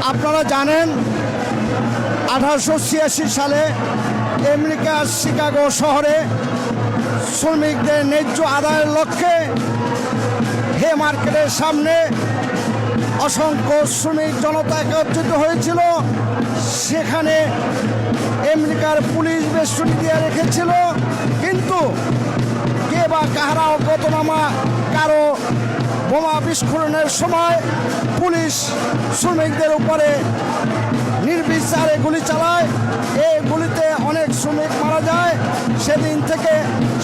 আপনারা জানেন 1886 সালে আমেরিকার শিকাগো শহরে শ্রমিকদের ন্যায্য আদায়ের লক্ষ্যে হে মার্কেটের সামনে অসংখ্য শ্রমিক জনতা একত্রিত হয়েছিল। সেখানে আমেরিকার পুলিশ বেষ্টনী দিয়ে রেখেছিল, কিন্তু কে বা কাহারা অজ্ঞাতনামা কারো বোমা বিস্ফোরণের সময় পুলিশ শ্রমিকদের উপরে নির্বিচারে গুলি চালায়। এই গুলিতে অনেক শ্রমিক মারা যায়। সেদিন থেকে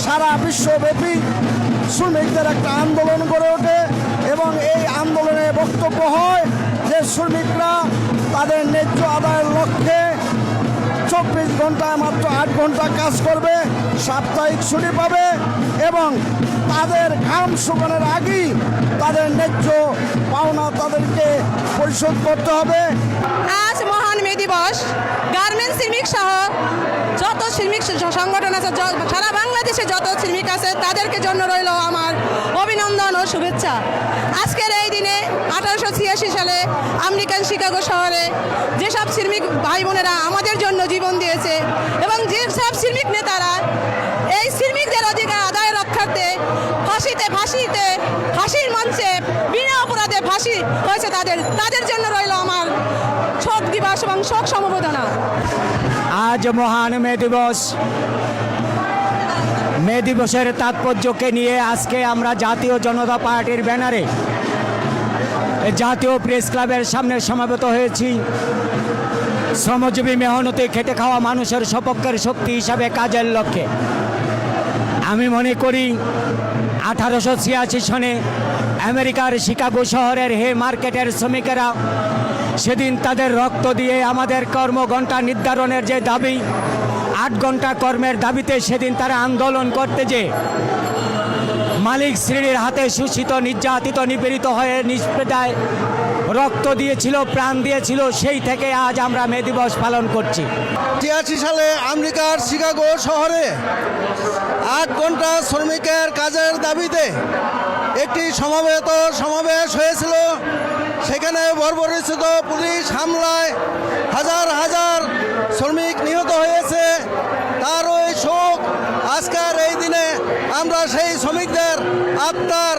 সারা বিশ্বব্যাপী শ্রমিকদের একটা আন্দোলন গড়ে ওঠে এবং এই আন্দোলনে বক্তব্য হয় যে শ্রমিকরা তাদের ন্যায্য আদায়ের লক্ষ্যে 24 ঘন্টায় মাত্র 8 ঘন্টা কাজ করবে, সাপ্তাহিক ছুটি পাবে এবং তাদের ঘাম শুকানোর আগেই তাদের ন্যায্য পাওনা তাদেরকে পরিশোধ করতে হবে। আজ মহান মে দিবস। গার্মেন্টস শ্রমিক সহ যত শ্রমিক সংগঠন আছে, সারা বাংলাদেশে যত শ্রমিক আছে তাদেরকে জন্য রইল আমার অভিনন্দন ও শুভেচ্ছা। আজকের এই দিনে 1886 সালে আমেরিকান শিকাগো শহরে যেসব শ্রমিক ভাই বোনেরা আমাদের জন্য জীবন দিয়েছে এবং যেসব শ্রমিক নেতারা এই শ্রমিকদের অধিকার আদায় রক্ষার্থে ফাঁসির মঞ্চে বিনা অপরাধে ফাঁসি হয়েছে তাদের জন্য রইল আমার শোক দিবস এবং শোক সমবেদনা। আজ মহান মে দিবস। মে দিবসের তাৎপর্যকে নিয়ে আজকে আমরা জাতীয় জনতা পার্টির ব্যানারে জাতীয় প্রেস ক্লাবের সামনে সমাবেত হয়েছি। শ্রমজীবী মেহনতি খেটে খাওয়া মানুষের সপক্ষের শক্তি হিসাবে কাজের লক্ষ্যে আমি মনে করি 1886 সনে আমেরিকার শিকাগো শহরের হে মার্কেটের শ্রমিকেরা সেদিন তাদের রক্ত দিয়ে আমাদের কর্মঘণ্টা নির্ধারণের যে দাবি 8 ঘন্টা কর্মের দাবিতে সেদিন তারা আন্দোলন করতে যে মালিক শ্রেণীর হাতে শোষিত, নির্যাতিত, নিপীড়িত হয়ে নিষ্পেদায় রক্ত দিয়েছিল, প্রাণ দিয়েছিল। সেই থেকে আজ আমরা মে দিবস পালন করছি। 83 সালে আমেরিকার শিকাগো শহরে 8 ঘন্টা শ্রমিকের কাজের দাবিতে একটি সমাবেশ হয়েছিল। সেখানে বর্বরোচিত পুলিশ হামলায় হাজার হাজার শ্রমিক নিহত হয়েছে। তার ওই শোক আজকের এই দিনে আমরা সেই শ্রমিকদের আত্মার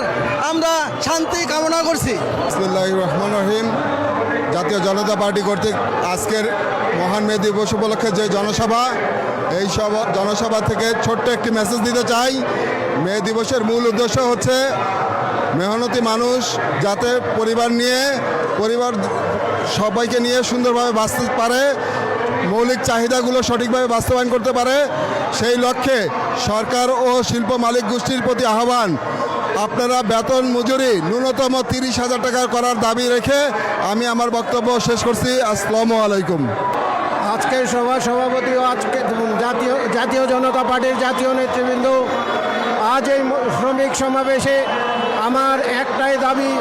আমরা শান্তি কামনা করছি। বিসমিল্লাহির রহমানির রহিম। জাতীয় জনতা পার্টি কর্তৃক আজকের মহান মে দিবস উপলক্ষে যে জনসভা, এই জনসভা থেকে ছোট্ট একটি মেসেজ দিতে চাই। মে দিবসের মূল উদ্দেশ্য হচ্ছে মেহনতি মানুষ যাতে পরিবার সবাইকে নিয়ে সুন্দরভাবে বাঁচতে পারে, মৌলিক চাহিদাগুলো সঠিকভাবে বাস্তবায়ন করতে পারে। সেই লক্ষ্যে সরকার ও শিল্প মালিক গোষ্ঠীর প্রতি আহ্বান, আপনারা বেতন মজুরি ন্যূনতম 30,000 টাকা করার দাবি রেখে আমি আমার বক্তব্য শেষ করছি। আসসালামু আলাইকুম। আজকের সভাপতি ও আজকে জাতীয় জনতা পার্টির জাতীয় নেতৃবৃন্দ, আজ এই শ্রমিক সমাবেশে আমার একটাই দাবি,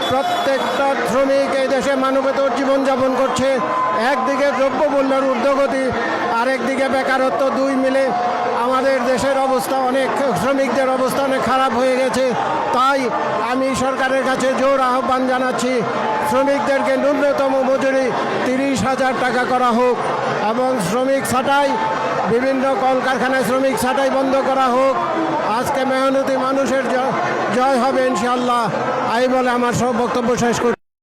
প্রত্যেকটা শ্রমিক এই দেশে মানবেতর জীবনযাপন করছে। একদিকে দ্রব্যমূল্যের ঊর্ধ্বগতি, আরেকদিকে বেকারত্ব, দুই মিলে আমাদের দেশের অবস্থা শ্রমিকদের অবস্থা অনেক খারাপ হয়ে গেছে। তাই আমি সরকারের কাছে জোর আহ্বান জানাচ্ছি, শ্রমিকদেরকে ন্যূনতম মজুরি 30,000 টাকা করা হোক এবং শ্রমিক ছাঁটাই, বিভিন্ন কলকারখানায় শ্রমিক ছাঁটাই বন্ধ করা হোক। আজকে মেহনতি মানুষের জয় হবে ইনশাআল্লাহ। এই বলে আমার সব বক্তব্য শেষ করছি।